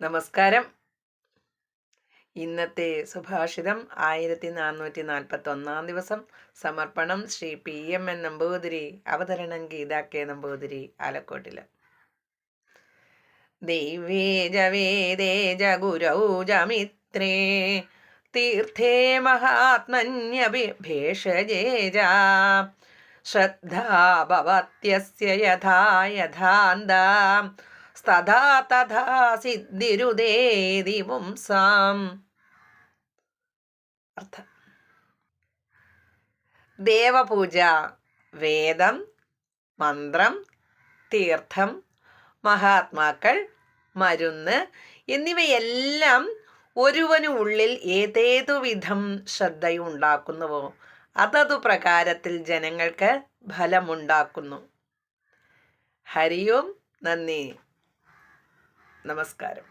നമസ്കാരം. ഇന്നത്തെ സുഭാഷിതം 1441 ദിവസം. സമർപ്പണം ശ്രീ PMN നമ്പൂതിരി. അവതരണം ഗീതാ K നമ്പൂതിരി, ആലക്കോട്ടില്. ദൈവേജ വേദേജ ഗുരൗജ മിത്രേ തീർത്ഥേ മഹാത്മന്യഭിഭേഷജേജ ശ്രദ്ധാ ഭവത്യസ്യ യഥാ യഥാന്താ തഥാ തഥാ സിദ്ധിരുദേതി പുംസാം. അർത്ഥം: ദേവപൂജ, വേദം, മന്ത്രം, തീർത്ഥം, മഹാത്മാക്കൾ, മരുന്ന് എന്നിവയെല്ലാം ഒരുവനു ഉള്ളിൽ ഏതേതു വിധം ശ്രദ്ധയുണ്ടാക്കുന്നുവോ അതതു പ്രകാരത്തിൽ ജനങ്ങൾക്ക് ഫലമുണ്ടാക്കുന്നു. ഹരി ഓം. നന്ദി. നമസ്കാരം.